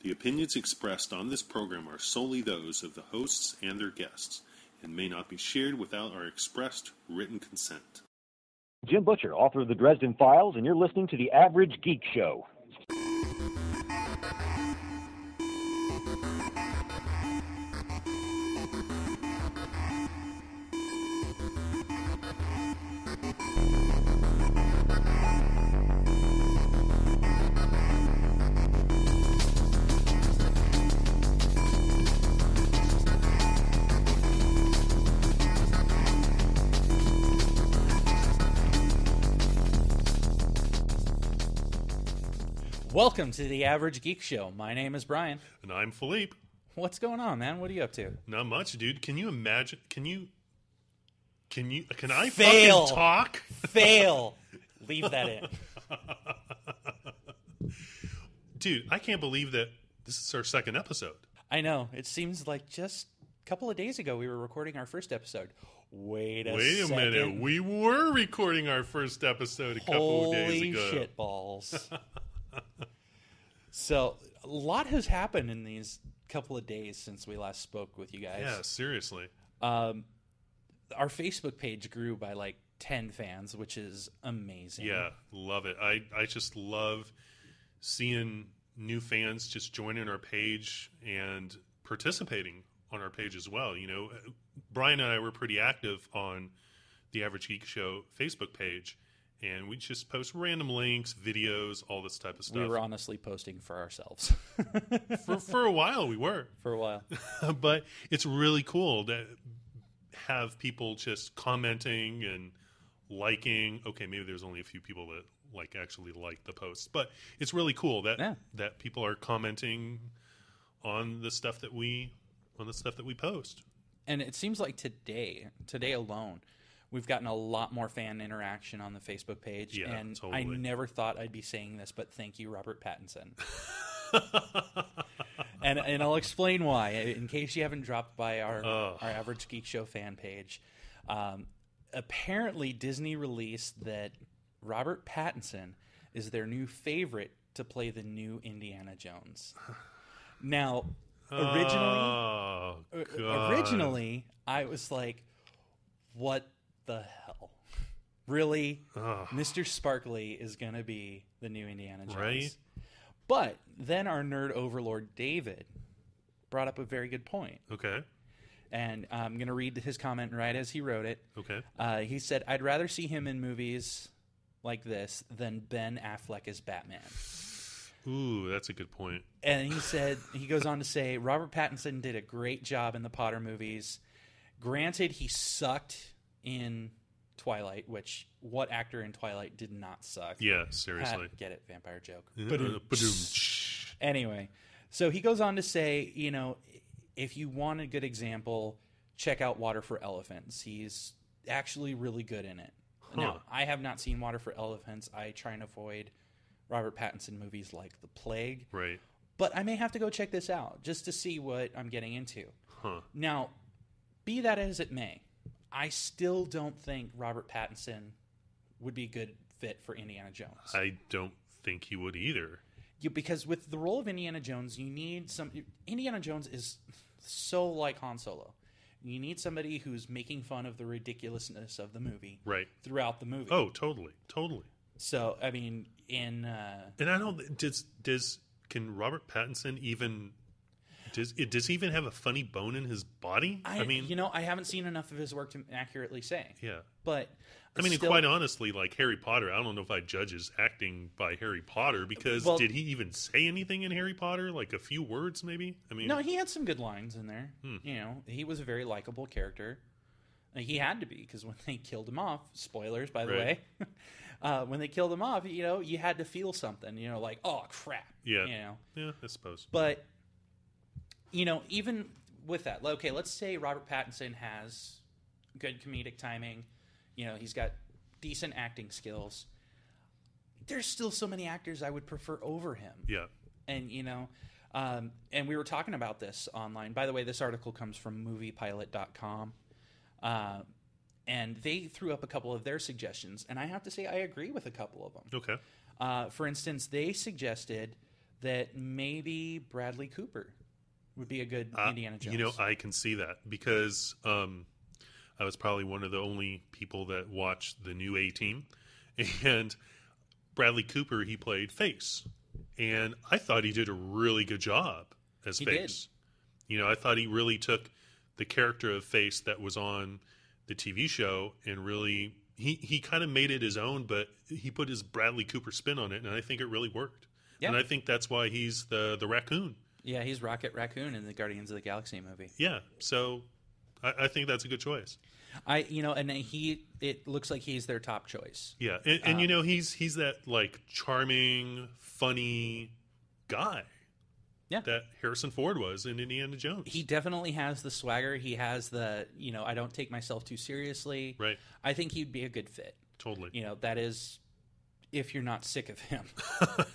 The opinions expressed on this program are solely those of the hosts and their guests, and may not be shared without our expressed written consent. Jim Butcher, author of the Dresden Files, and you're listening to The Average Geek Show. Welcome to the Average Geek Show. My name is Brian. And I'm Philippe. What's going on, man? What are you up to? Not much, dude. Can you imagine? Can I Fail. fucking talk? Fail. Leave that in. Dude, I can't believe that this is our second episode. I know. It seems like just a couple of days ago we were recording our first episode. Wait a minute. We were recording our first episode a couple of days ago. Holy shit balls. So, a lot has happened in these couple of days since we last spoke with you guys. Yeah, seriously. Our Facebook page grew by like 10 fans, which is amazing. Yeah, love it. I just love seeing new fans just joining our page and participating on our page as well. You know, Brian and I were pretty active on the Average Geek Show Facebook page. And we just post random links, videos, all this type of stuff. We were honestly posting for ourselves. for a while, we were. For a while. But it's really cool to have people just commenting and liking. Okay, maybe there's only a few people that actually like the posts. But it's really cool that people are commenting on the stuff that we post. And it seems like today alone, we've gotten a lot more fan interaction on the Facebook page. Yeah, and totally. I never thought I'd be saying this, but thank you, Robert Pattinson. and I'll explain why, in case you haven't dropped by our Average Geek Show fan page. Apparently, Disney released that Robert Pattinson is their new favorite to play the new Indiana Jones. Now, originally, I was like, what the hell? Really? Mr. Sparkly is going to be the new Indiana Jones. Right? But then our nerd overlord David brought up a very good point. Okay. And I'm going to read his comment right as he wrote it. Okay. He said, I'd rather see him in movies like this than Ben Affleck as Batman. Ooh, that's a good point. And he goes on to say, Robert Pattinson did a great job in the Potter movies. Granted, he sucked in Twilight, which what actor in Twilight did not suck? Yeah, seriously. Get it, vampire joke. Anyway, so he goes on to say, you know, if you want a good example, check out Water for Elephants. He's actually really good in it. Now, I have not seen Water for Elephants. I try and avoid Robert Pattinson movies like The Plague. Right. But I may have to go check this out just to see what I'm getting into. Now, be that as it may, I still don't think Robert Pattinson would be a good fit for Indiana Jones. I don't think he would either. Because with the role of Indiana Jones, you need some... Indiana Jones is so like Han Solo. You need somebody who's making fun of the ridiculousness of the movie throughout the movie. Oh, totally. So, I mean, in... and I don't... Can Robert Pattinson even... Does he even have a funny bone in his body? I mean... You know, I haven't seen enough of his work to accurately say. Yeah. But... I mean, quite honestly, like Harry Potter, I don't know if I judge his acting by Harry Potter because did he even say anything in Harry Potter? Like a few words, maybe? I mean... No, he had some good lines in there. You know, he was a very likable character. He had to be, because when they killed him off, spoilers, by the way, when they killed him off, you know, you had to feel something, you know, like, oh, crap. Yeah. You know? Yeah, I suppose. But... You know, even with that, okay, let's say Robert Pattinson has good comedic timing. You know, he's got decent acting skills. There's still so many actors I would prefer over him. Yeah. And, you know, and we were talking about this online. By the way, this article comes from moviepilot.com. And they threw up a couple of their suggestions. And I have to say I agree with a couple of them. Okay. For instance, they suggested that maybe Bradley Cooper would be a good Indiana Jones. You know, I can see that because I was probably one of the only people that watched the new A-Team. And Bradley Cooper, he played Face. And I thought he did a really good job as Face. You know, I thought he really took the character of Face that was on the TV show and really, he kind of made it his own, but he put his Bradley Cooper spin on it, and I think it really worked. Yep. And I think that's why he's the raccoon. Yeah, he's Rocket Raccoon in the Guardians of the Galaxy movie. Yeah, so I think that's a good choice. It looks like he's their top choice. Yeah, and you know, he's that like charming, funny guy. Yeah, that Harrison Ford was in Indiana Jones. He definitely has the swagger. He has the, you know, I don't take myself too seriously. Right. I think he'd be a good fit. Totally. You know, that is, if you're not sick of him.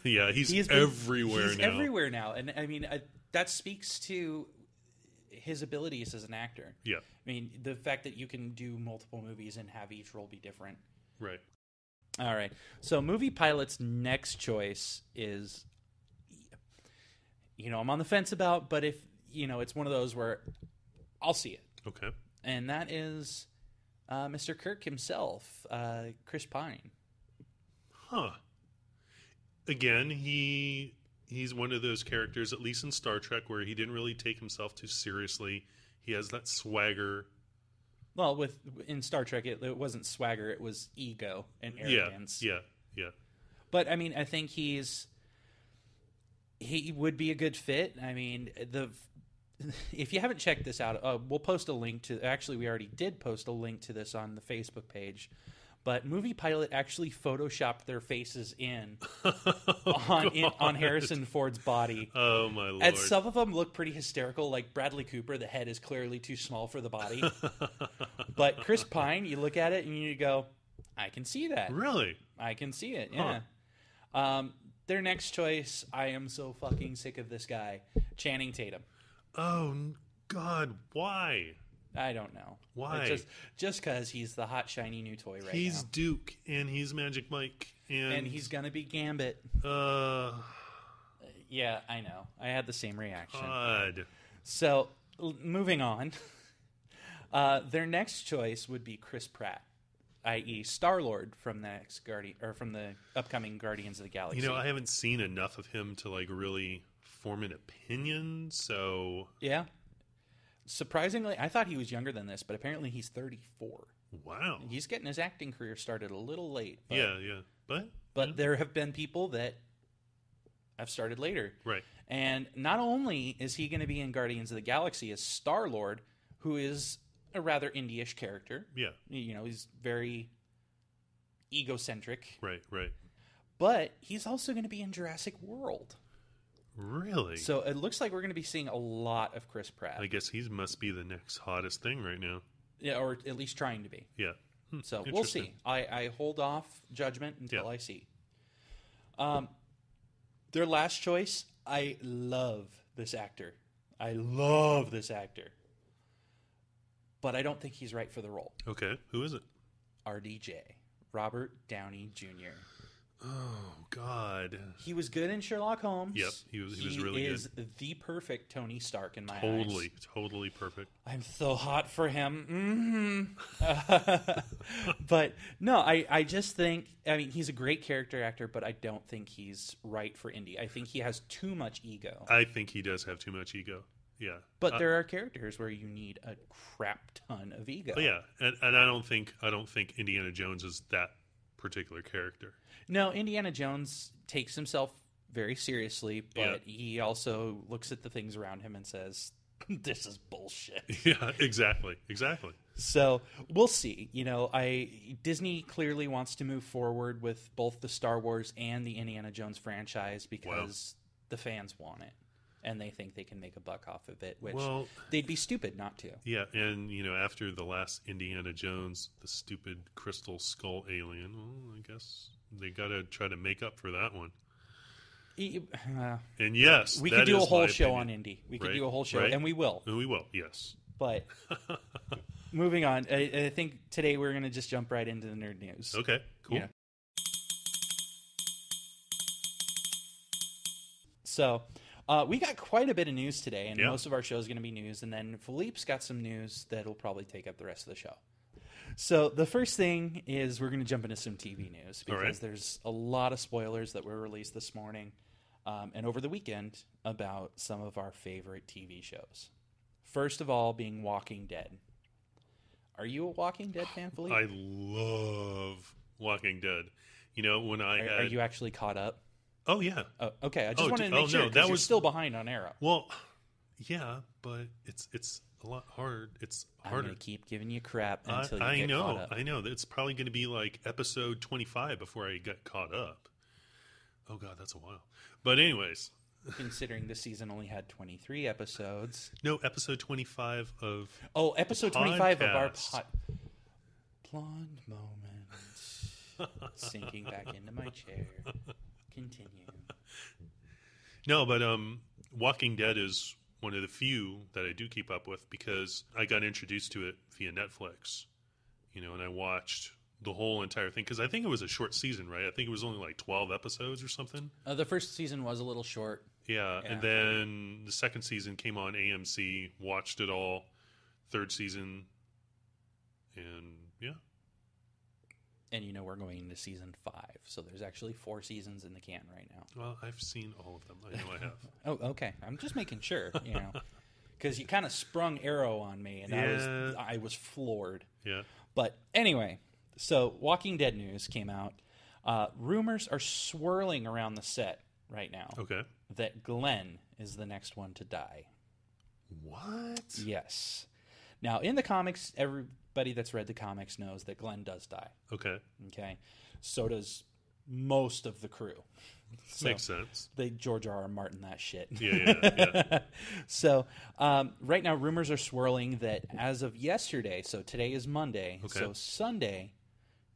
Yeah, he's everywhere now. He's everywhere now, and I mean that speaks to his abilities as an actor. Yeah. I mean, the fact that you can do multiple movies and have each role be different. Right. All right. So Movie Pilot's next choice is, you know, I'm on the fence about, but if, you know, it's one of those where I'll see it. Okay. And that is Mr. Kirk himself, Chris Pine. Huh. Again, he's one of those characters, at least in Star Trek, where he didn't really take himself too seriously. He has that swagger. Well, in Star Trek, it wasn't swagger; it was ego and arrogance. Yeah. But I mean, I think he would be a good fit. I mean, if you haven't checked this out, we'll post a link to. Actually, we already did post a link to this on the Facebook page. But Movie Pilot actually photoshopped their faces on Harrison Ford's body. Oh, my Lord. And some of them look pretty hysterical, like Bradley Cooper. The head is clearly too small for the body. But Chris Pine, you look at it and you go, I can see that. Really? I can see it, yeah. Huh. Their next choice, I am so fucking sick of this guy, Channing Tatum. Oh, God, why? I don't know. Why? Just because he's the hot, shiny new toy right now. He's Duke, and he's Magic Mike. And he's going to be Gambit. Yeah, I know. I had the same reaction. God. So, moving on. Their next choice would be Chris Pratt, i.e. Star-Lord from the upcoming Guardians of the Galaxy. You know, I haven't seen enough of him to like really form an opinion, so... Yeah. Surprisingly, I thought he was younger than this, but apparently he's 34. Wow. He's getting his acting career started a little late. But, yeah. But there have been people that have started later. Right. And not only is he going to be in Guardians of the Galaxy as Star-Lord, who is a rather indie-ish character. Yeah. You know, he's very egocentric. Right. But he's also going to be in Jurassic World. Really? So it looks like we're going to be seeing a lot of Chris Pratt. I guess he must be the next hottest thing right now. Yeah, or at least trying to be. Yeah. So we'll see. I hold off judgment until I see. Their last choice, I love this actor. But I don't think he's right for the role. Okay. Who is it? RDJ. Robert Downey Jr. Oh, God. He was good in Sherlock Holmes. Yep, he was really good. He is the perfect Tony Stark in my eyes. Totally perfect. I'm so hot for him. But, no, I just think, I mean, he's a great character actor, but I don't think he's right for Indy. I think he has too much ego. I think he does have too much ego. Yeah. But there are characters where you need a crap ton of ego. Yeah, and I don't think Indiana Jones is that particular character. No, Indiana Jones takes himself very seriously, but he also looks at the things around him and says, this is bullshit. Yeah, exactly. So we'll see. You know, Disney clearly wants to move forward with both the Star Wars and the Indiana Jones franchise because the fans want it. And they think they can make a buck off of it, which they'd be stupid not to. Yeah, and, you know, after the last Indiana Jones, the stupid crystal skull alien, well, I guess they got to try to make up for that one. And yes, we could do a whole show on Indy. We could do a whole show, and we will. And we will, yes. But moving on, I think today we're going to just jump right into the nerd news. Okay, cool. Yeah. So we got quite a bit of news today, and Yeah. most of our show is going to be news. And then Philippe's got some news that'll probably take up the rest of the show. So the first thing is we're going to jump into some TV news because right. there's a lot of spoilers that were released this morning and over the weekend about some of our favorite TV shows. First of all being Walking Dead. Are you a Walking Dead fan, Philippe? I love Walking Dead. You know, when Are you actually caught up? Oh, yeah. Oh, okay, I just wanted to make sure no, because that you're was still behind on Arrow. Well, yeah, but it's a lot hard. It's harder. I'm going to keep giving you crap until you get caught up. I know. It's probably going to be like episode 25 before I get caught up. Oh, God, that's a while. But anyways. Considering this season only had 23 episodes. No, episode 25 of episode 25 of our podcast. Blonde moment. Sinking back into my chair. Continue. No, but Walking Dead is one of the few that I do keep up with because I got introduced to it via Netflix, you know, and I watched the whole entire thing because I think it was a short season, right? I think it was only like 12 episodes or something. The first season was a little short. Yeah, and then the second season came on AMC, watched it all, third season, and yeah. And you know we're going into season 5, so there's actually 4 seasons in the can right now. Well, I've seen all of them. I know I have. Oh, okay. I'm just making sure, you know, because you kind of sprung Arrow on me, and I was floored. Yeah. But anyway, so Walking Dead news came out. Rumors are swirling around the set right now. Okay. That Glenn is the next one to die. What? Yes. Now, in the comics, everybody that's read the comics knows that Glenn does die. Okay. Okay. So does most of the crew. So Makes sense. They George R. R. Martin that shit. Yeah. So right now, rumors are swirling that as of yesterday, so today is Monday, so Sunday,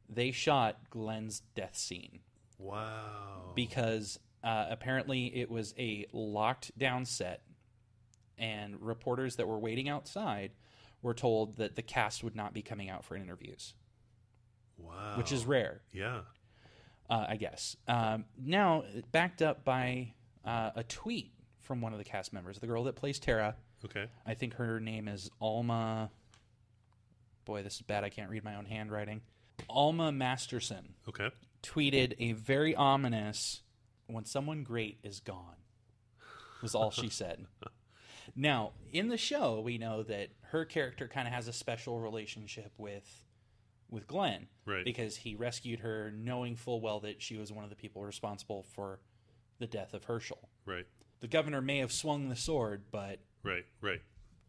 they shot Glenn's death scene. Wow. Because apparently it was a locked down set, and reporters that were waiting outside were told that the cast would not be coming out for interviews. Wow. Which is rare. Yeah. I guess. Now, backed up by a tweet from one of the cast members, the girl that plays Tara. Okay. I think her name is Alma. Boy, this is bad. I can't read my own handwriting. Alma Masterson. Okay. Tweeted a very ominous, "When someone great is gone," was all she said. Now, in the show, we know that her character kind of has a special relationship with Glenn. Right. Because he rescued her knowing full well that she was one of the people responsible for the death of Herschel. Right. The governor may have swung the sword, but Right.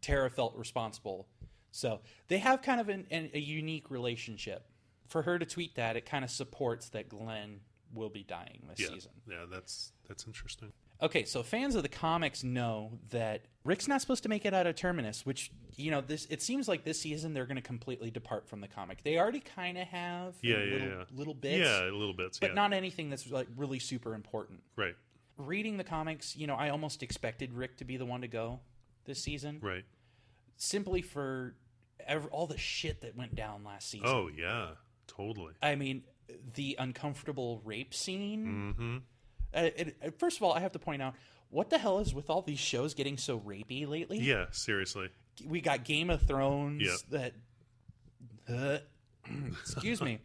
Tara felt responsible. So they have kind of a unique relationship. For her to tweet that, it kind of supports that Glenn will be dying this season. Yeah, that's interesting. Okay, so fans of the comics know that Rick's not supposed to make it out of Terminus, which, you know, it seems like this season they're going to completely depart from the comic. They already kind of have little bits. Yeah, little bits, but not anything that's like really super important. Right. Reading the comics, you know, I almost expected Rick to be the one to go this season. Right. Simply for all the shit that went down last season. Oh, yeah, totally. I mean, the uncomfortable rape scene. Mm-hmm. First of all, I have to point out, what the hell is with all these shows getting so rapey lately? Yeah, seriously. We got Game of Thrones that... excuse me.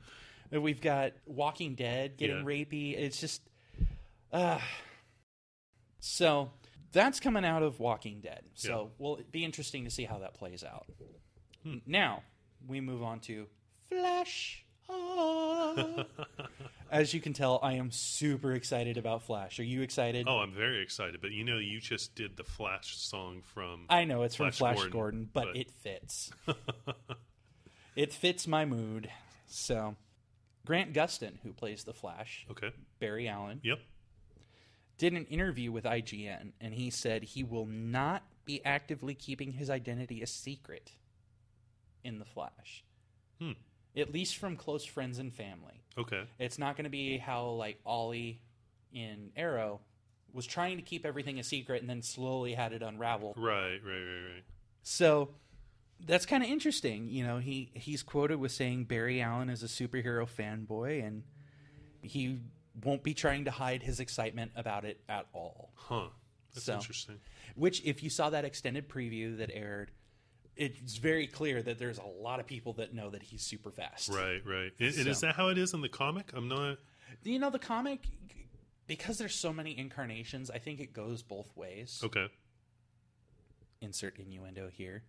We've got Walking Dead getting rapey. It's just... So, that's coming out of Walking Dead. So, will it be interesting to see how that plays out. Now, we move on to Flash. As you can tell, I am super excited about Flash. Are you excited? Oh, I'm very excited. But you know, you just did the Flash song from... I know, it's from Flash Gordon, but it fits. It fits my mood. So, Grant Gustin, who plays the Flash, Barry Allen, did an interview with IGN, and he said he will not be actively keeping his identity a secret in the Flash. At least from close friends and family. Okay. It's not going to be how, like, Ollie in Arrow was trying to keep everything a secret and then slowly had it unravel. Right. So that's kind of interesting. You know, he's quoted with saying Barry Allen is a superhero fanboy, and he won't be trying to hide his excitement about it at all. Huh. That's interesting. Which, if you saw that extended preview that aired, it's very clear that there's a lot of people that know that he's super fast. Right. And is that how it is in the comic? I'm not... The comic, because there's so many incarnations, I think it goes both ways. Okay. Insert innuendo here.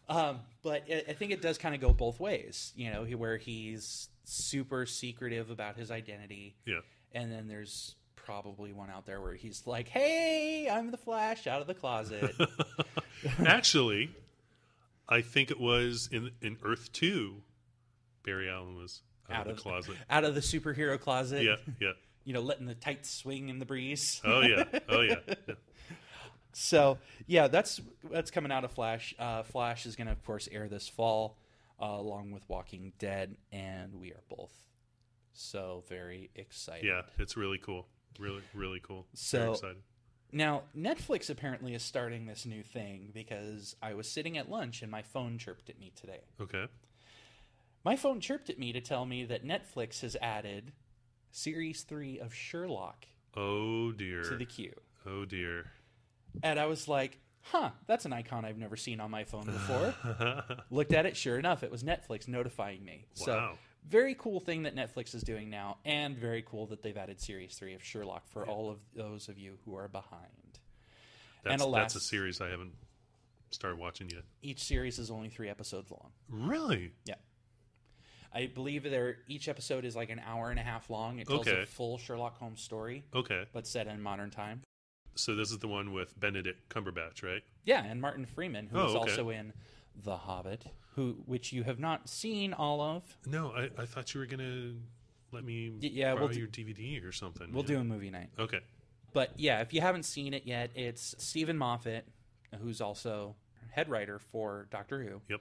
But I think it does kind of go both ways, where he's super secretive about his identity. Yeah. And then there's probably one out there where he's like, hey, I'm the Flash out of the closet. Actually, I think it was in Earth 2, Barry Allen was out of the closet. Out of the superhero closet. Yeah. Letting the tights swing in the breeze. Oh, yeah. So, yeah, that's coming out of Flash. Flash is going to, of course, air this fall, along with Walking Dead, and we are both so very excited. Yeah, it's really cool. Really, really cool. So, very excited. Now, Netflix apparently is starting this new thing because I was sitting at lunch and my phone chirped at me today. Okay. My phone chirped at me to tell me that Netflix has added Series 3 of Sherlock Oh, dear. to the queue. Oh, dear. And I was like, that's an icon I've never seen on my phone before. Looked at it, sure enough, it was Netflix notifying me. Wow. So, very cool thing that Netflix is doing now, and very cool that they've added Series 3 of Sherlock for all of those of you who are behind. That's a series I haven't started watching yet. Each series is only 3 episodes long. Really? Yeah. I believe each episode is like an hour and a half long. It tells a full Sherlock Holmes story. Okay. But set in modern time. So this is the one with Benedict Cumberbatch, right? Yeah, and Martin Freeman, who is also in The Hobbit, which you have not seen all of. No, I thought you were going to let me borrow your DVD or something. We'll do a movie night. Okay. But yeah, if you haven't seen it yet, it's Stephen Moffat, who's also head writer for Doctor Who. Yep.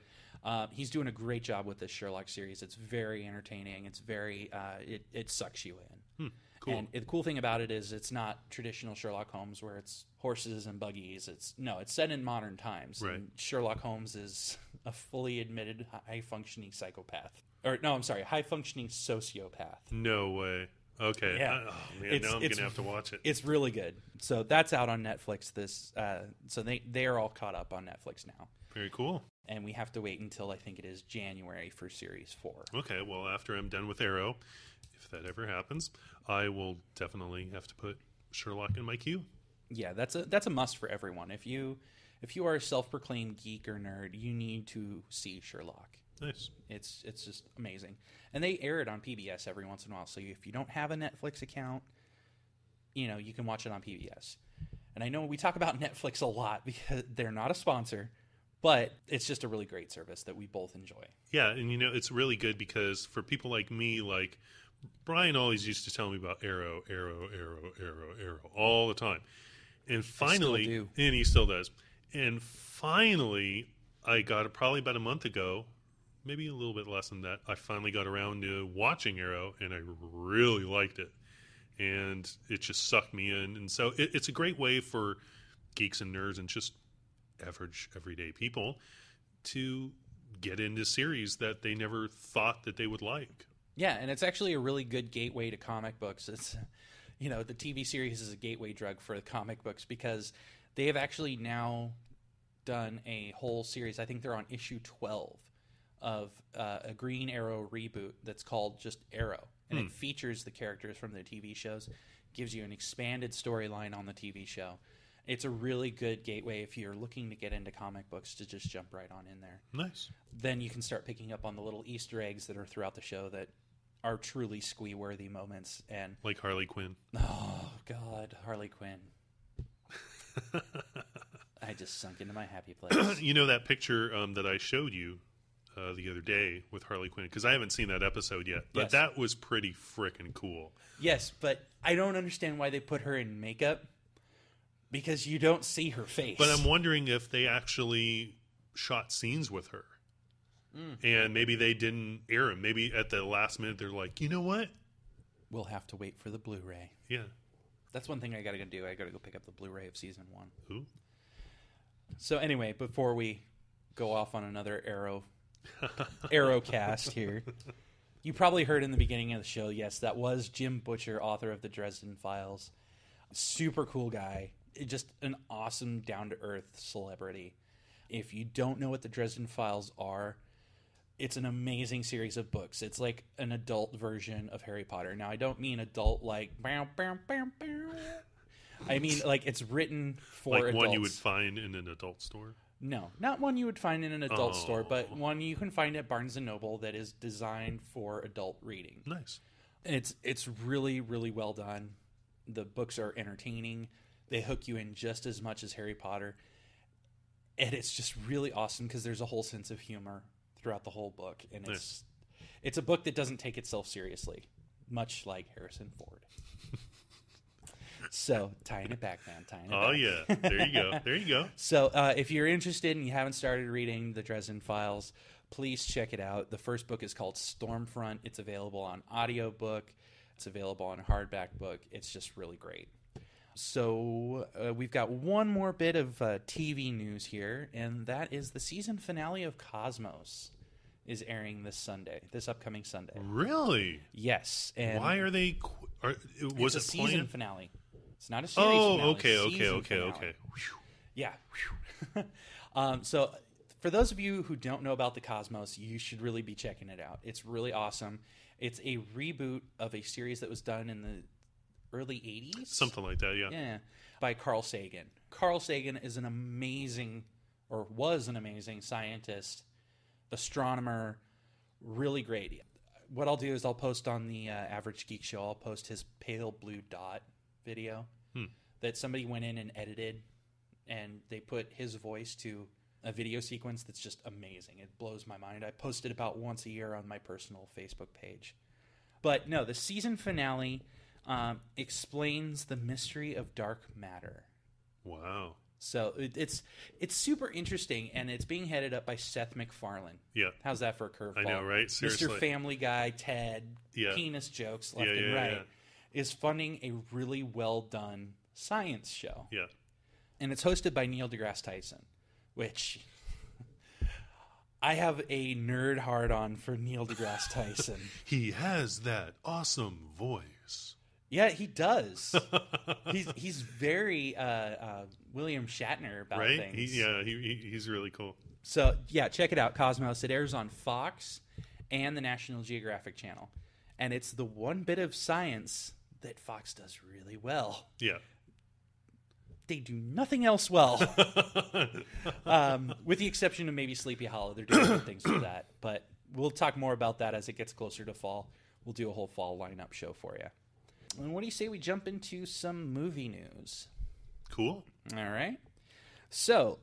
He's doing a great job with this Sherlock series. It's very entertaining. It's very it sucks you in. Cool. And the cool thing about it is it's not traditional Sherlock Holmes where it's horses and buggies. It's set in modern times. Right. And Sherlock Holmes is a fully admitted high-functioning psychopath. Or no, I'm sorry, high-functioning sociopath. No way. Okay. Yeah. Oh man, now I'm gonna have to watch it. It's really good. So that's out on Netflix. So they are all caught up on Netflix now. Very cool. And we have to wait until I think it is January for Series 4. Okay. Well, after I'm done with Arrow, if that ever happens, I will definitely have to put Sherlock in my queue. Yeah, that's a must for everyone. If you are a self-proclaimed geek or nerd, you need to see Sherlock. Nice. It's just amazing. And they air it on PBS every once in a while. So if you don't have a Netflix account, you can watch it on PBS. And I know we talk about Netflix a lot because they're not a sponsor, but it's just a really great service that we both enjoy. Yeah, and it's really good because for people like me, like Brian always used to tell me about Arrow all the time. And finally, and he still does. And finally, I got it probably about a month ago, maybe a little bit less than that. I finally got around to watching Arrow, and I really liked it. And it just sucked me in. And so it's a great way for geeks and nerds and just average, everyday people to get into series that they never thought that they would like. Yeah, and it's actually a really good gateway to comic books. It's, the TV series is a gateway drug for the comic books because they have actually now done a whole series. I think they're on issue 12 of a Green Arrow reboot that's called just Arrow. And it features the characters from the TV shows, gives you an expanded storyline on the TV show. It's a really good gateway if you're looking to get into comic books to just jump right on in there. Nice. Then you can start picking up on the little Easter eggs that are throughout the show that are truly squee-worthy moments. And like Harley Quinn. Oh, God, Harley Quinn. I just sunk into my happy place. You know that picture that I showed you the other day with Harley Quinn? Because I haven't seen that episode yet. But that was pretty frickin' cool. Yes, but I don't understand why they put her in makeup. Because you don't see her face. But I'm wondering if they actually shot scenes with her. And maybe they didn't air them. Maybe at the last minute they're like, you know what? We'll have to wait for the Blu-ray. Yeah. That's one thing I got to do. I got to go pick up the Blu-ray of Season 1. Ooh. So anyway, before we go off on another Arrow cast here, You probably heard in the beginning of the show, yes, that was Jim Butcher, author of the Dresden Files. Super cool guy. Just an awesome, down-to-earth celebrity. If you don't know what the Dresden Files are, it's an amazing series of books. It's like an adult version of Harry Potter. Now, I don't mean adult like... I mean, like, it's written for like adults. one you would find in an adult store? No, not one you would find in an adult store, but one you can find at Barnes & Noble that is designed for adult reading. Nice. It's really, really well done. The books are entertaining. They hook you in just as much as Harry Potter. And it's just really awesome because there's a whole sense of humor throughout the whole book. And it's a book that doesn't take itself seriously, much like Harrison Ford. So, tying it back, man. Tying it back. Oh, yeah. There you go. There you go. So, if you're interested and you haven't started reading the Dresden Files, please check it out. The first book is called Stormfront. It's available on audiobook. It's available on hardback book. It's just really great. So, we've got one more bit of TV news here, and that is the season finale of Cosmos is airing this upcoming Sunday. Really? Yes. And why are they... was it's it a season planned? finale. It's not a series finale. Okay. Yeah. So, for those of you who don't know about the Cosmos, you should really be checking it out. It's really awesome. It's a reboot of a series that was done in the early 80s? Something like that, yeah. Yeah, by Carl Sagan. Carl Sagan is was an amazing scientist, astronomer, really great. What I'll do is I'll post on the Average Geek Show, I'll post his pale blue dot video that somebody went in and edited, and they put his voice to a video sequence that's just amazing. It blows my mind. I post it about once a year on my personal Facebook page. But no, the season finale explains the mystery of dark matter. Wow. So it's super interesting, and it's being headed up by Seth MacFarlane. Yeah. How's that for a curveball? I know, right? Seriously. Mr. Family Guy, Ted, penis jokes left and right, is funding a really well-done science show. Yeah. And it's hosted by Neil deGrasse Tyson, which I have a nerd hard-on for Neil deGrasse Tyson. He has that awesome voice. Yeah, he does. he's very William Shatner about things. He's really cool. So, yeah, check it out, Cosmos. It airs on Fox and the National Geographic Channel. And it's the one bit of science that Fox does really well. Yeah. They do nothing else well. With the exception of maybe Sleepy Hollow. They're doing good things with that. But we'll talk more about that as it gets closer to fall. We'll do a whole fall lineup show for you. And what do you say we jump into some movie news? Cool. All right. So,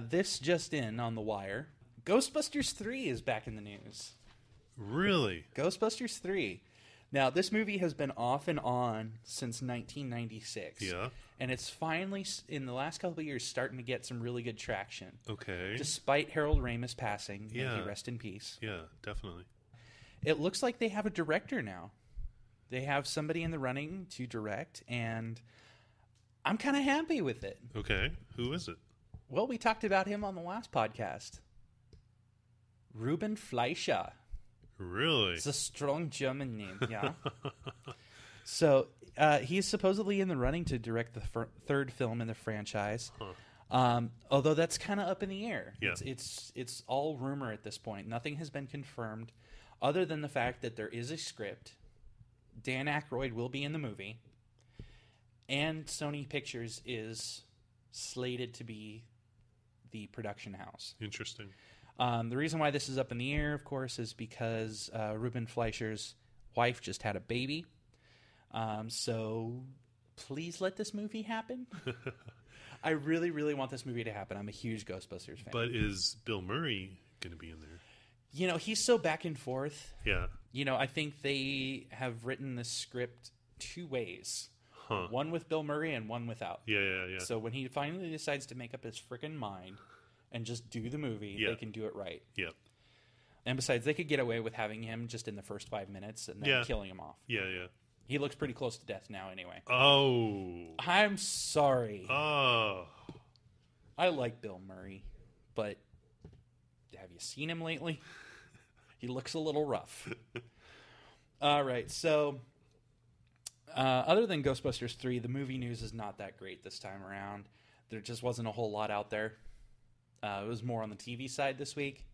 this just in on the wire. Ghostbusters 3 is back in the news. Really? Ghostbusters 3. Now, this movie has been off and on since 1996. Yeah. And it's finally, in the last couple of years, starting to get some really good traction. Okay. Despite Harold Ramis passing. Yeah. May he rest in peace. Yeah, definitely. It looks like they have a director now. They have somebody in the running to direct, and I'm kind of happy with it. Okay. Who is it? Well, we talked about him on the last podcast. Ruben Fleischer. Really? It's a strong German name, yeah. So he's supposedly in the running to direct the third film in the franchise. Huh. Although that's kind of up in the air. Yeah. It's all rumor at this point. Nothing has been confirmed other than the fact that there is a script. Dan Aykroyd will be in the movie. And Sony Pictures is slated to be the production house. Interesting. The reason why this is up in the air, of course, is because Ruben Fleischer's wife just had a baby. So please let this movie happen. I really, really want this movie to happen. I'm a huge Ghostbusters fan. But is Bill Murray going to be in there? You know, he's so back and forth. Yeah. You know, I think they have written the script two ways. Huh. One with Bill Murray and one without. Yeah. So when he finally decides to make up his freaking mind and just do the movie, they can do it right. Yeah. And besides, they could get away with having him just in the first 5 minutes and then killing him off. Yeah. He looks pretty close to death now anyway. Oh. I'm sorry. Oh. I like Bill Murray, but have you seen him lately? He looks a little rough. All right, so other than Ghostbusters 3, the movie news is not that great this time around. There just wasn't a whole lot out there. It was more on the TV side this week.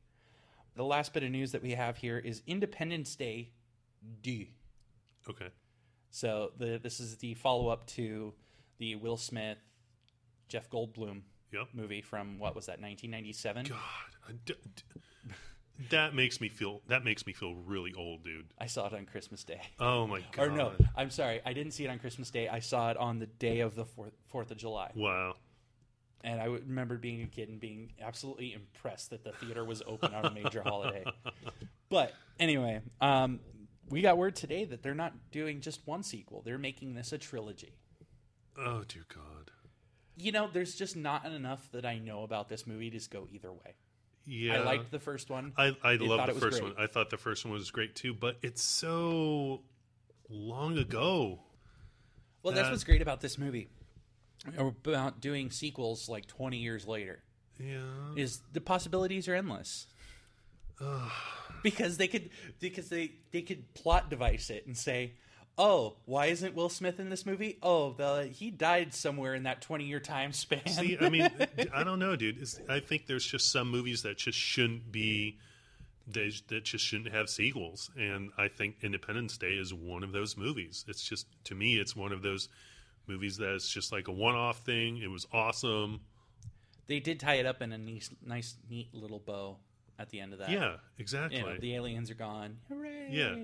The last bit of news that we have here is Independence Day 2. Okay. So this is the follow-up to the Will Smith, Jeff Goldblum movie from, what was that, 1997? God, that makes me feel really old, dude. I saw it on Christmas Day. Oh my God. Or no, I'm sorry, I didn't see it on Christmas Day. I saw it on the day of the 4th of July. Wow. And I remember being a kid and being absolutely impressed that the theater was open on a major holiday. But anyway, we got word today that they're not doing just one sequel. They're making this a trilogy. Oh, dear God. You know, there's just not enough that I know about this movie to go either way. Yeah. I liked the first one. I love the first one. I thought the first one was great too, but it's so long ago. Well, that's what's great about this movie. About doing sequels like 20 years later. Yeah. Is the possibilities are endless. Because they could plot device it and say, "Oh, why isn't Will Smith in this movie? Oh, he died somewhere in that 20-year time span." See, I mean, I don't know, dude. I think there's just some movies that just shouldn't be that just shouldn't have sequels, and I think Independence Day is one of those movies. It's just, to me, it's one of those movies that's just like a one-off thing. It was awesome. They did tie it up in a nice, neat little bow at the end of that. Yeah, exactly. You know, the aliens are gone. Hooray! Yeah.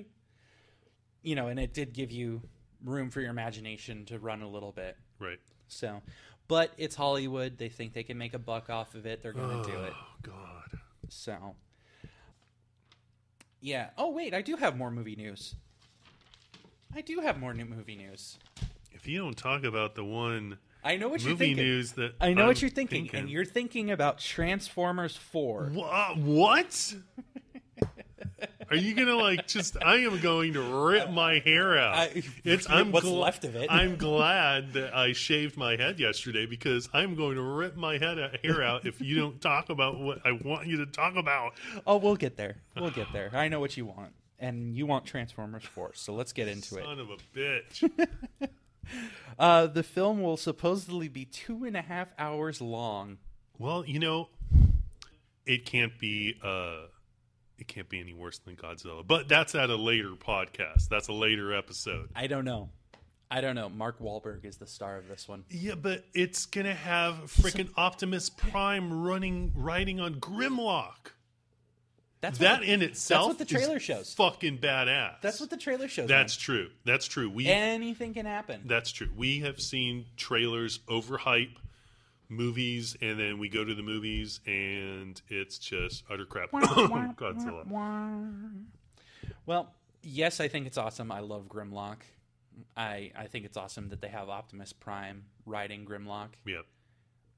You know, and it did give you room for your imagination to run a little bit. Right. So, but it's Hollywood. They think they can make a buck off of it. They're going to do it. Oh, God. So, yeah. Oh, wait, I do have more movie news. If you don't talk about the one I know what you're movie thinking. news that I know I'm what you're thinking, and you're thinking about Transformers 4. What? Are you gonna I am going to rip my hair out. What's left of it? I'm glad that I shaved my head yesterday, because I'm going to rip my hair out if you don't talk about what I want you to talk about. Oh, we'll get there. I know what you want, and you want Transformers 4. So let's get into it. Son of a bitch. The film will supposedly be 2.5 hours long. Well, you know, it can't be any worse than Godzilla. But that's at a later podcast. That's a later episode. I don't know. Mark Wahlberg is the star of this one. Yeah, but it's gonna have freaking Optimus Prime riding on Grimlock. That in itself, that's what the trailer shows. Fucking badass. That's what the trailer shows. That's true. Anything can happen. That's true. We have seen trailers overhype movies, and then we go to the movies, and it's just utter crap. Godzilla. Well, yes, I think it's awesome. I love Grimlock. I think it's awesome that they have Optimus Prime riding Grimlock. Yep.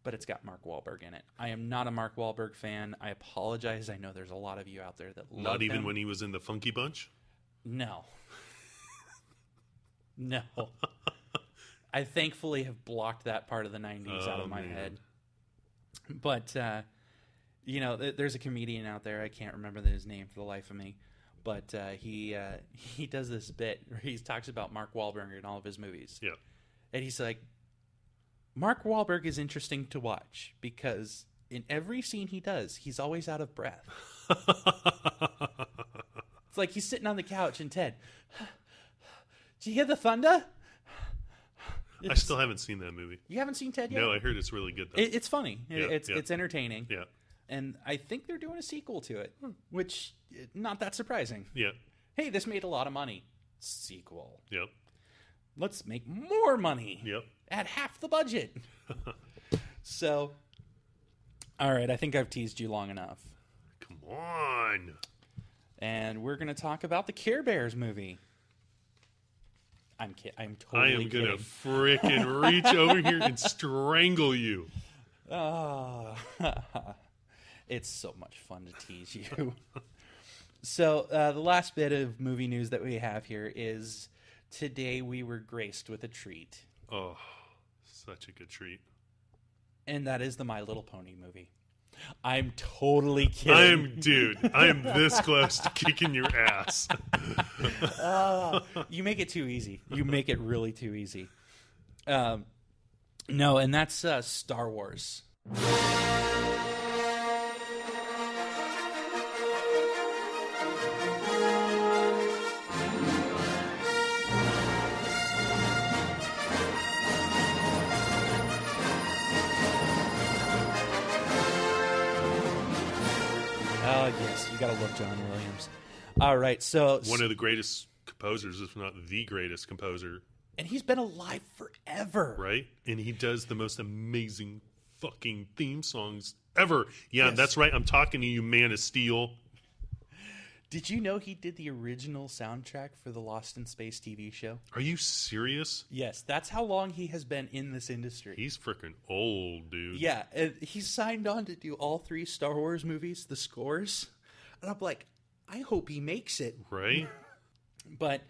But it's got Mark Wahlberg in it. I am not a Mark Wahlberg fan. I apologize. I know there's a lot of you out there that love Not even him. when he was in the Funky Bunch? No. No. I thankfully have blocked that part of the 90s out of my head. But, you know, there's a comedian out there. I can't remember his name for the life of me. But he does this bit where he talks about Mark Wahlberg in all of his movies. Yeah. And he's like, Mark Wahlberg is interesting to watch because in every scene he does, he's always out of breath. It's like he's sitting on the couch and Ted, did you hear the thunder? I still haven't seen that movie. You haven't seen Ted yet? No, I heard it's really good, though. It's funny. It's entertaining. Yeah. And I think they're doing a sequel to it, which, not that surprising. Yeah. Hey, this made a lot of money. Sequel. Yep. Let's make more money. Yep. At half the budget. So, all right, I think I've teased you long enough. Come on. And we're going to talk about the Care Bears movie. I'm totally kidding. I am going to frickin' reach over here and strangle you. It's so much fun to tease you. So, the last bit of movie news that we have here is today we were graced with a treat. Oh, such a good treat. And that is the My Little Pony movie. I'm totally kidding. I am this close to kicking your ass. You make it too easy. You make it really too easy. No, and that's Star Wars. Oh, yes, you gotta love John Williams. All right, so... One of the greatest composers, if not the greatest composer. And he's been alive forever. Right? And he does the most amazing fucking theme songs ever. Yeah, Yes. that's right. I'm talking to you, Man of Steel. Did you know he did the original soundtrack for the Lost in Space TV show? Are you serious? Yes, that's how long he has been in this industry. He's freaking old, dude. Yeah, and he's signed on to do all 3 Star Wars movies, the scores. And I'm like, I hope he makes it. Right? But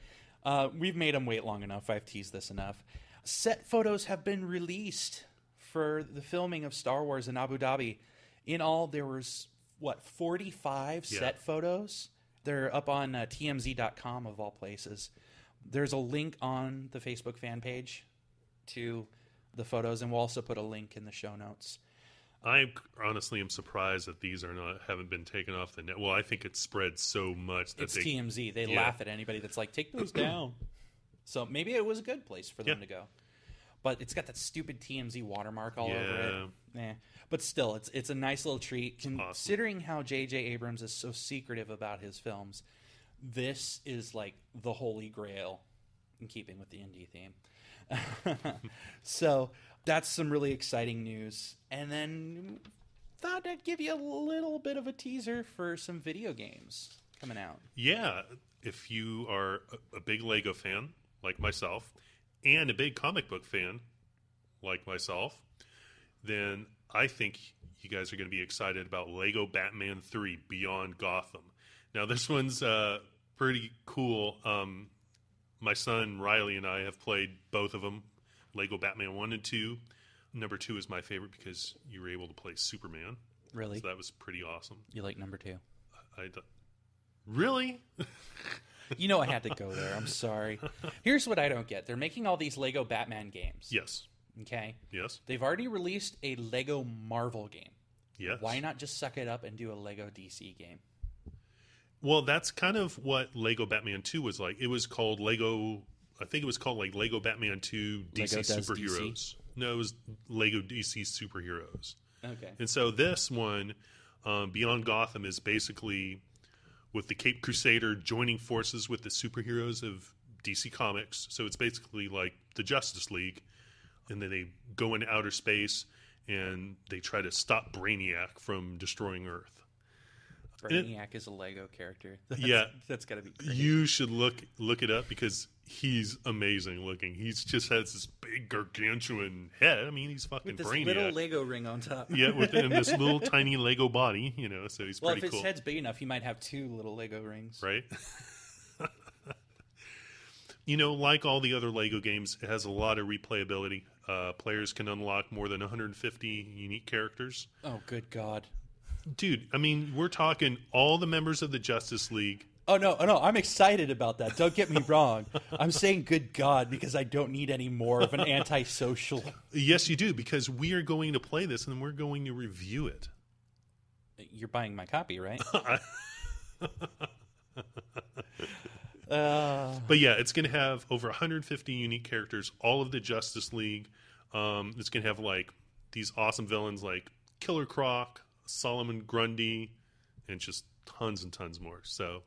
we've made him wait long enough. I've teased this enough. Set photos have been released for the filming of Star Wars in Abu Dhabi. In all, there was, 45 set photos? They're up on TMZ.com, of all places. There's a link on the Facebook fan page to the photos, and we'll also put a link in the show notes. I honestly am surprised that these haven't been taken off the net. Well, I think it's spread so much that It's TMZ. They laugh at anybody that's like, take those down. So maybe it was a good place for them to go. But it's got that stupid TMZ watermark all over it. But still, it's a nice little treat. Considering how J.J. Abrams is so secretive about his films, this is like the holy grail in keeping with the indie theme. So that's some really exciting news. And then thought I'd give you a little bit of a teaser for some video games coming out. Yeah, if you are a big Lego fan like myself and a big comic book fan like myself, then I think you guys are going to be excited about Lego Batman 3 Beyond Gotham. Now, this one's pretty cool. My son Riley and I have played both of them, Lego Batman 1 and 2. Number 2 is my favorite because you were able to play Superman. Really? So that was pretty awesome. You like number 2? Really? You know I had to go there. I'm sorry. Here's what I don't get. They're making all these Lego Batman games. Yes. Okay? Yes. They've already released a Lego Marvel game. Yes. Why not just suck it up and do a Lego DC game? Well, that's kind of what Lego Batman 2 was like. It was called Lego... I think it was called like Lego Batman 2 DC Lego does Superheroes. DC? No, it was Lego DC Superheroes. Okay. And so this one, Beyond Gotham, is basically with the Caped Crusader joining forces with the superheroes of DC Comics. So it's basically like the Justice League. And then they go into outer space and they try to stop Brainiac from destroying Earth. Brainiac is a Lego character. That's got to be great. You should look it up because he's amazing looking. He's just has this big gargantuan head. I mean, he's fucking with this Brainiac. little Lego ring on top. Yeah, within this little tiny Lego body, so he's well, pretty if his cool. head's big enough, he might have 2 little Lego rings. Right? Like all the other Lego games, it has a lot of replayability. Players can unlock more than 150 unique characters. Oh, good God. Dude, I mean, we're talking all the members of the Justice League. Oh, no, I'm excited about that. Don't get me wrong. I'm saying good God because I don't need any more of an antisocial. Yes, you do, because we are going to play this and we're going to review it. You're buying my copy, right? But yeah, it's going to have over 150 unique characters, all of the Justice League. It's going to have like these awesome villains like Killer Croc, Solomon Grundy, and just tons and tons more. So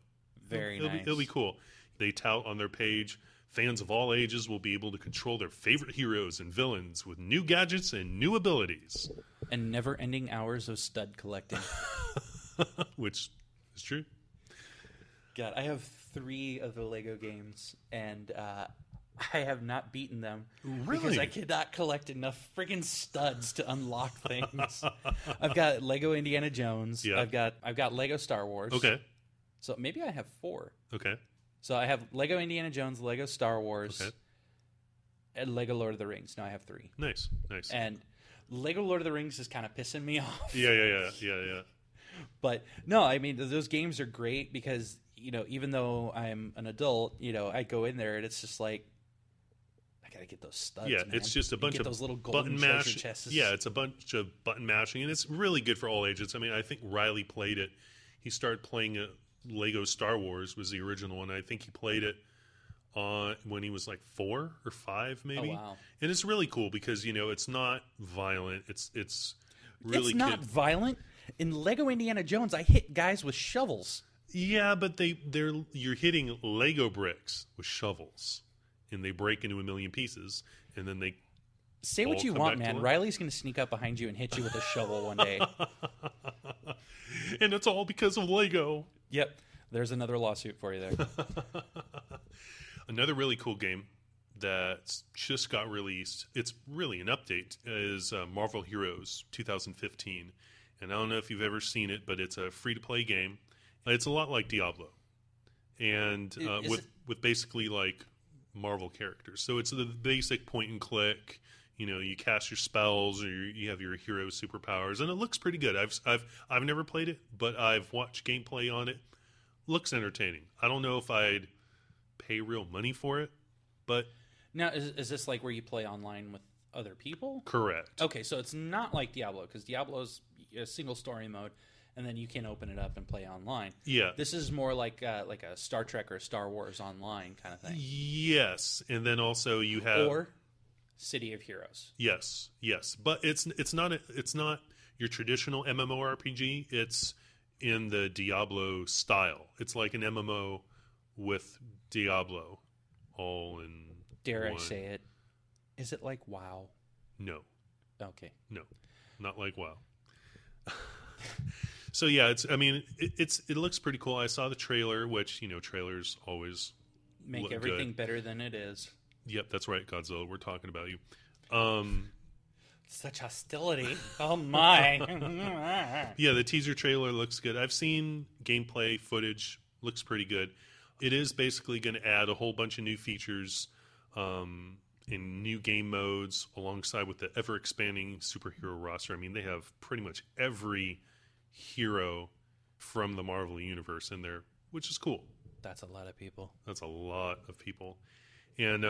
Very nice. It'll be cool. They tout on their page, fans of all ages will be able to control their favorite heroes and villains with new gadgets and new abilities. And never-ending hours of stud collecting. Which is true. God, I have 3 of the Lego games, and I have not beaten them. Really? Because I cannot collect enough friggin' studs to unlock things. I've got Lego Indiana Jones. Yeah. I've got Lego Star Wars. Okay. So maybe I have 4. Okay. So I have Lego Indiana Jones, Lego Star Wars, Okay. and Lego Lord of the Rings. Now I have 3. Nice. And Lego Lord of the Rings is kind of pissing me off. Yeah. But no, I mean, those games are great because, even though I'm an adult, I go in there and it's just like, I gotta get those studs. Yeah, man. it's just a bunch of those little golden button treasure mash. chests. Yeah, it's a bunch of button mashing, and it's really good for all ages. I mean, I think Riley played it. He started playing Lego Star Wars was the original one. I think he played it when he was like 4 or 5, maybe. Oh, wow. And it's really cool because it's not violent. It's really it's not violent. In Lego Indiana Jones, I hit guys with shovels. Yeah, but you're hitting Lego bricks with shovels, and they break into a million pieces, and then they say what you want, man. Riley's going to sneak up behind you and hit you with a shovel one day. And it's all because of Lego. Yep. There's another lawsuit for you there. Another really cool game that just got released, it's really an update, is Marvel Heroes 2015. And I don't know if you've ever seen it, but it's a free-to-play game. It's a lot like Diablo, and with basically like Marvel characters. So it's the basic point and click. You cast your spells, or you have your hero superpowers, and it looks pretty good. I've never played it, but I've watched gameplay on it. Looks entertaining. I don't know if I'd pay real money for it, but now is this like where you play online with other people? Correct. Okay, so it's not like Diablo, because Diablo's a single story mode, and then you can open it up and play online. Yeah. This is more like a Star Trek or Star Wars online kind of thing. Yes, and then also you have City of Heroes. Yes, but it's not your traditional MMORPG. It's in the Diablo style. It's like an MMO with Diablo, all in. Dare one. I say it? Is it like WoW? No. Okay. No, not like WoW. So yeah, it looks pretty cool. I saw the trailer, which trailers always make look everything good. better than it is. Yep, that's right, Godzilla. We're talking about you. Such hostility. Oh my. Yeah, the teaser trailer looks good. I've seen gameplay footage. Looks pretty good. It is basically going to add a whole bunch of new features in new game modes alongside with the ever-expanding superhero roster. I mean, they have pretty much every hero from the Marvel Universe in there, which is cool. That's a lot of people. That's a lot of people. And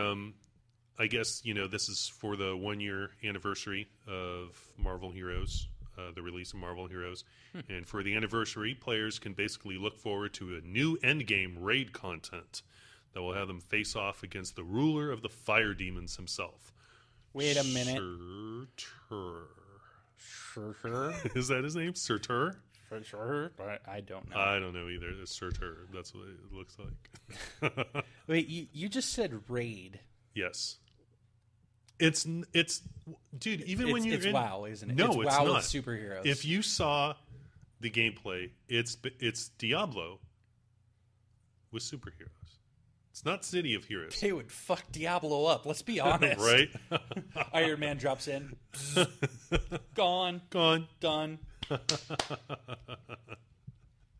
I guess, this is for the 1-year anniversary of Marvel Heroes, the release of Marvel Heroes. And for the anniversary, players can basically look forward to a new endgame raid content that will have them face off against the ruler of the fire demons himself. Wait a minute. Surtur. Surtur? Is that his name? Surtur? For sure, but I don't know. I don't know either. It's Surtur. That's what it looks like. Wait, you just said raid. Yes. It's dude, even when it's WoW, isn't it? No, it's WoW not. With superheroes. If you saw the gameplay, it's Diablo with superheroes. It's not City of Heroes. They would fuck Diablo up. Let's be honest. Right? Iron Man drops in. Gone. Done.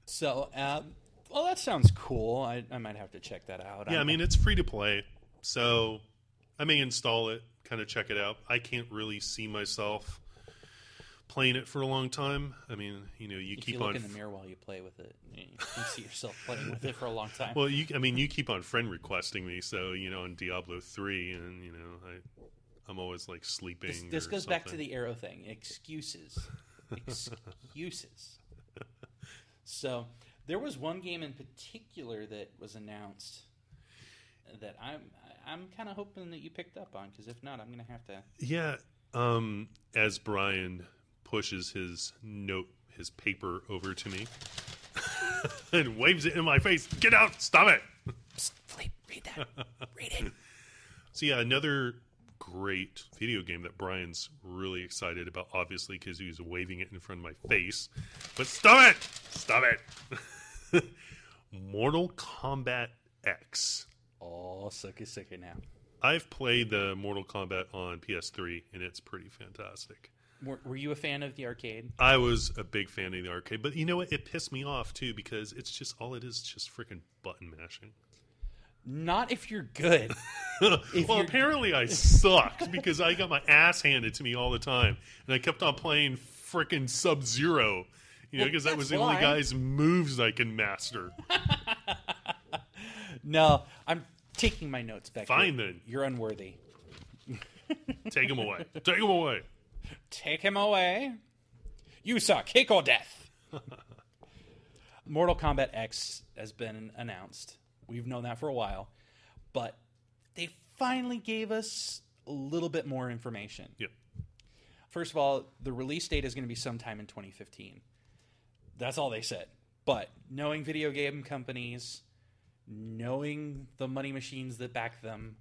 So, well, that sounds cool. I might have to check that out. Yeah, I mean, it's free to play. So I may install it, kind of check it out. I can't really see myself playing it for a long time. I mean, you keep look on in the mirror while you play with it. You can see yourself playing with it for a long time. Well, you keep on friend requesting me, so on Diablo 3, and I'm always like sleeping. This goes back to something. the arrow thing. Excuses. So there was one game in particular that was announced that I'm kind of hoping that you picked up on, because if not, I'm going to have to. Yeah. As Brian pushes his paper over to me and waves it in my face. Get out! Stop it! Psst, Philippe, read that. Read it. So yeah, another great video game that Brian's really excited about, obviously, because he was waving it in front of my face. But stop it! Stop it! Mortal Kombat X. Oh, sucky now. I've played the Mortal Kombat on PS3, and it's pretty fantastic. Were you a fan of the arcade? I was a big fan of the arcade, but you know what? It pissed me off, too, because it's just all it is just freaking button mashing. Not if you're good. Well, apparently I sucked because I got my ass handed to me all the time, and I kept on playing frickin' Sub-Zero, because that was the only guy's moves I can master. No, I'm taking my notes back. Fine, then. You're unworthy. Take him away. Take him away. Take him away. You suck. Kick or death. Mortal Kombat X has been announced. We've known that for a while. But they finally gave us a little bit more information. Yep. First of all, the release date is going to be sometime in 2015. That's all they said. But knowing video game companies, knowing the money machines that back them,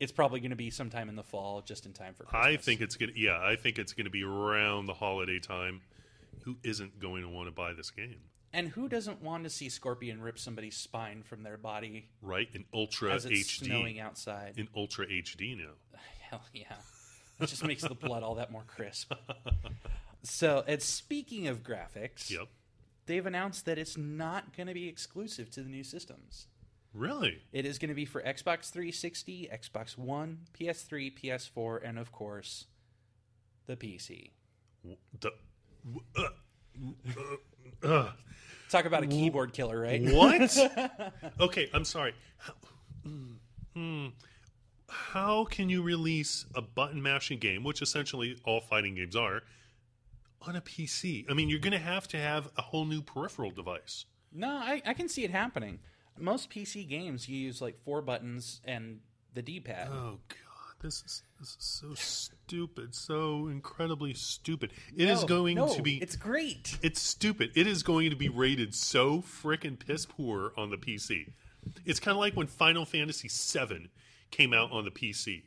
it's probably going to be sometime in the fall, just in time for Christmas. I think it's going to be around the holiday time. Who isn't going to want to buy this game? And who doesn't want to see Scorpion rip somebody's spine from their body? Right, in Ultra as it's HD. Snowing outside. In Ultra HD now. Hell yeah. It just makes the blood all that more crisp. So, and speaking of graphics, yep, they've announced that it's not going to be exclusive to the new systems. Really? It is going to be for Xbox 360, Xbox One, PS3, PS4, and of course, the PC. Talk about a keyboard killer, right? What? Okay, I'm sorry. How can you release a button-mashing game, which essentially all fighting games are, on a PC? I mean, you're going to have a whole new peripheral device. No, I can see it happening. Most PC games, you use like 4 buttons and the D-pad. Oh, God. This is so stupid. So incredibly stupid. It's great. It's stupid. It is going to be rated so frickin' piss poor on the PC. It's kind of like when Final Fantasy VII came out on the PC.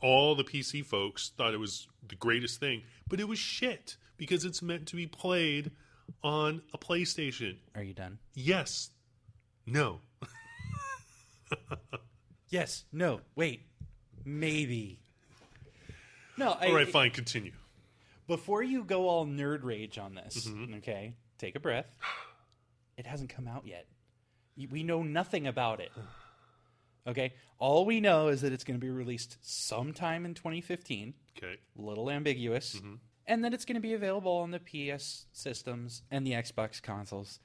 All the PC folks thought it was the greatest thing, but it was shit because it's meant to be played on a PlayStation. Are you done? Yes. No. Yes. No. Wait. Maybe. No. All right, fine. Continue. Before you go all nerd rage on this, okay, take a breath. It hasn't come out yet. We know nothing about it. Okay? All we know is that it's going to be released sometime in 2015. Okay. A little ambiguous. And that it's going to be available on the PS systems and the Xbox consoles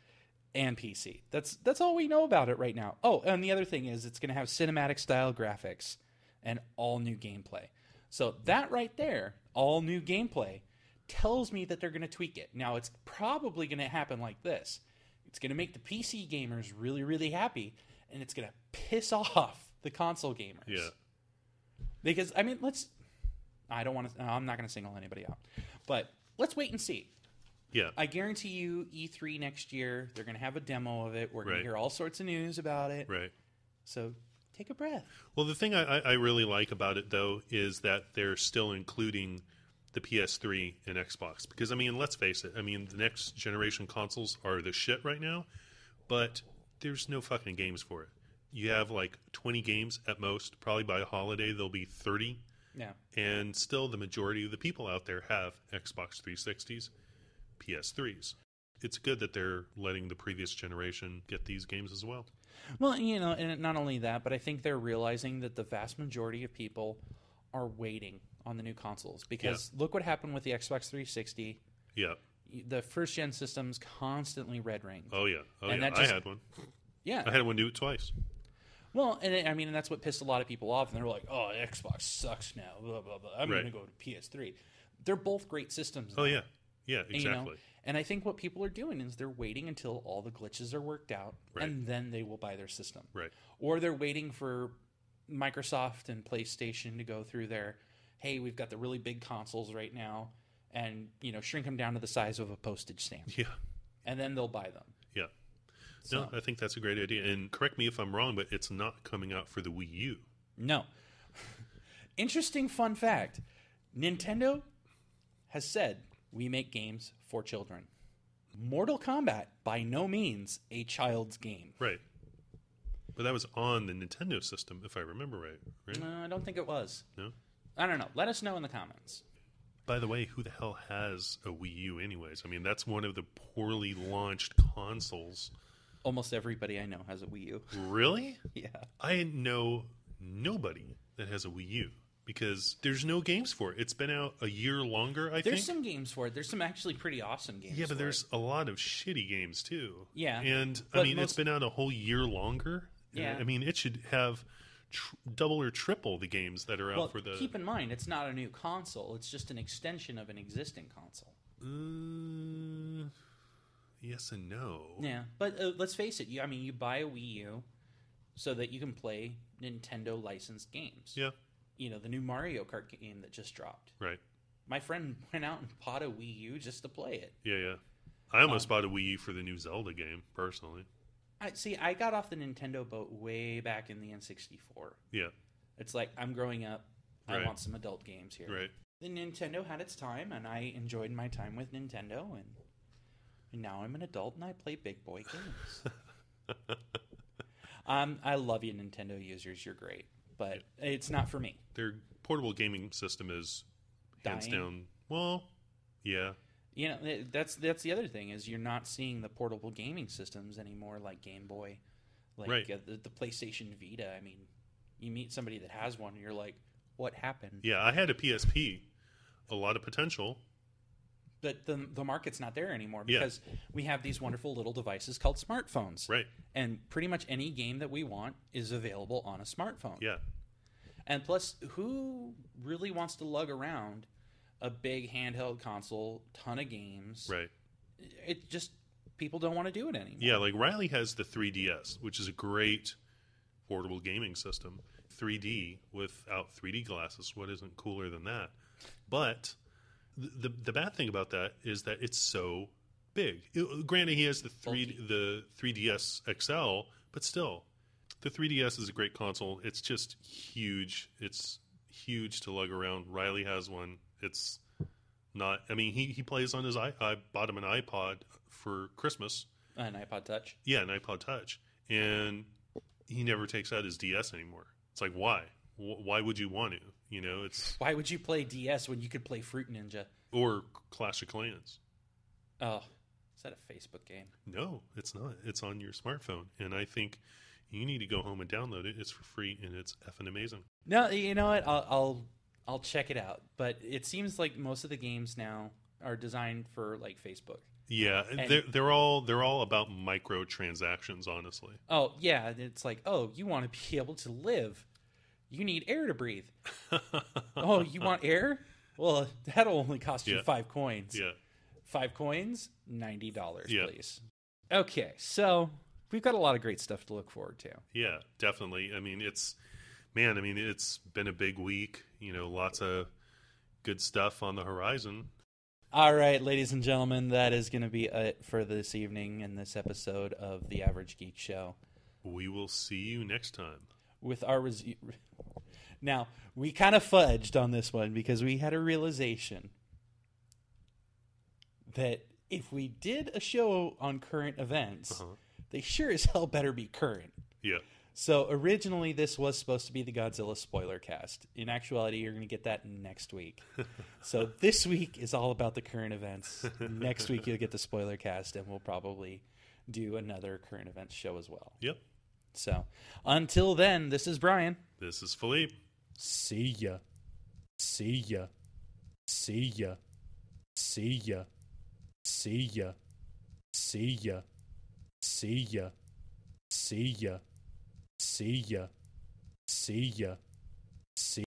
and PC. That's all we know about it right now. Oh, and the other thing is it's going to have cinematic style graphics and all new gameplay. So that right there, all new gameplay, tells me that they're going to tweak it. Now, it's probably going to happen like this. It's going to make the PC gamers really, really happy, and it's going to piss off the console gamers. Yeah. Because, I mean, I'm not going to single anybody out. But let's wait and see. Yeah. I guarantee you E3 next year, they're going to have a demo of it. We're going to hear all sorts of news about it. Right. So take a breath. Well, the thing I really like about it, though, is that they're still including the PS3 and Xbox. Because, I mean, let's face it. I mean, the next generation consoles are the shit right now, but there's no fucking games for it. You have like 20 games at most. Probably by holiday, there'll be 30. Yeah. And still the majority of the people out there have Xbox 360s, PS3s. It's good that they're letting the previous generation get these games as well. Well, and not only that, but I think they're realizing that the vast majority of people are waiting on the new consoles. Because look what happened with the Xbox 360. Yeah. The first-gen systems constantly red-ringed. Oh, yeah. And I had one. Yeah. I had one do it twice. Well, and that's what pissed a lot of people off. And they're like, oh, Xbox sucks now. Blah, blah, blah. I'm going to go to PS3. They're both great systems now. Oh, yeah. Yeah, exactly. And I think what people are doing is they're waiting until all the glitches are worked out, and then they will buy their system. Right. Or they're waiting for Microsoft and PlayStation to go through their, hey, we've got the really big consoles right now, and shrink them down to the size of a postage stamp. Yeah. And then they'll buy them. Yeah. No, I think that's a great idea. And correct me if I'm wrong, but it's not coming out for the Wii U. No. Interesting fun fact. Nintendo has said, we make games for children. Mortal Kombat, by no means a child's game. Right. But that was on the Nintendo system, if I remember right? No, I don't think it was. No? I don't know. Let us know in the comments. By the way, who the hell has a Wii U anyways? I mean, that's one of the poorly launched consoles Almost everybody I know has a Wii U. Really? Yeah. I know nobody that has a Wii U because there's no games for it. It's been out a year longer, I think. There's some games for it. There's some actually pretty awesome games. Yeah, but for there's it. a lot of shitty games too. Yeah. And But I mean, it's been out a whole year longer. Yeah. I mean, it should have double or triple the games that are out for the. Keep in mind, it's not a new console. It's just an extension of an existing console. Yes and no. Yeah, but let's face it. You buy a Wii U so that you can play Nintendo licensed games. Yeah. The new Mario Kart game that just dropped. Right. My friend went out and bought a Wii U just to play it. Yeah. I almost bought a Wii U for the new Zelda game, personally. I got off the Nintendo boat way back in the N64. Yeah. It's like, I'm growing up. Right. I want some adult games here. Right. The Nintendo had its time, and I enjoyed my time with Nintendo, and now I'm an adult, and I play big boy games. I love you, Nintendo users. You're great. But it's not for me. Their portable gaming system is hands Dying. down. Well, yeah. That's the other thing is you're not seeing the portable gaming systems anymore, like Game Boy, like Right. The PlayStation Vita. I mean, you meet somebody that has one, and you're like, "What happened?" Yeah, I had a PSP. A lot of potential. But the market's not there anymore Yeah. because we have these wonderful little devices called smartphones, Right. and pretty much any game that we want is available on a smartphone. Yeah. And plus, who really wants to lug around a big handheld console, ton of games? Right. It just, people don't want to do it anymore. Yeah, like Riley has the 3DS, which is a great portable gaming system. 3D without 3D glasses. What isn't cooler than that? But the bad thing about that is that it's so big. Granted, he has the 3DS XL, but still, the 3DS is a great console. It's just huge. It's huge to lug around. Riley has one. It's not. I mean, he plays on his I bought him an iPod for Christmas. An iPod Touch. Yeah, an iPod Touch, and he never takes out his DS anymore. It's like, why? Why would you want to? It's Why would you play DS when you could play Fruit Ninja? or Clash of Clans. Oh, is that a Facebook game? No, it's not. It's on your smartphone, and I think you need to go home and download it. It's for free, and it's effing amazing. No, you know what? I'll check it out. But it seems like most of the games now are designed for like Facebook. Yeah, And- they're all about microtransactions, honestly. Oh yeah, it's like, oh, you want to be able to live. You need air to breathe. Oh, you want air? Well, that'll only cost you Yeah. 5 coins. Yeah, 5 coins, $90, Yeah. please. Okay, so we've got a lot of great stuff to look forward to. yeah, definitely. I mean, it's been a big week. Lots of good stuff on the horizon. All right, ladies and gentlemen, that is going to be it for this evening in this episode of The Average Geek Show. We will see you next time. With our Now, we kind of fudged on this one because we had a realization that if we did a show on current events, they sure as hell better be current. Yeah. So originally this was supposed to be the Godzilla spoiler cast. In actuality, you're going to get that next week. So this week is all about the current events. Next week you'll get the spoiler cast, and we'll probably do another current events show as well. Yep. So until then, this is Brian. This is Philippe. See ya. See ya. See ya. See ya. See ya. See ya. See ya. See ya. See ya. See ya. See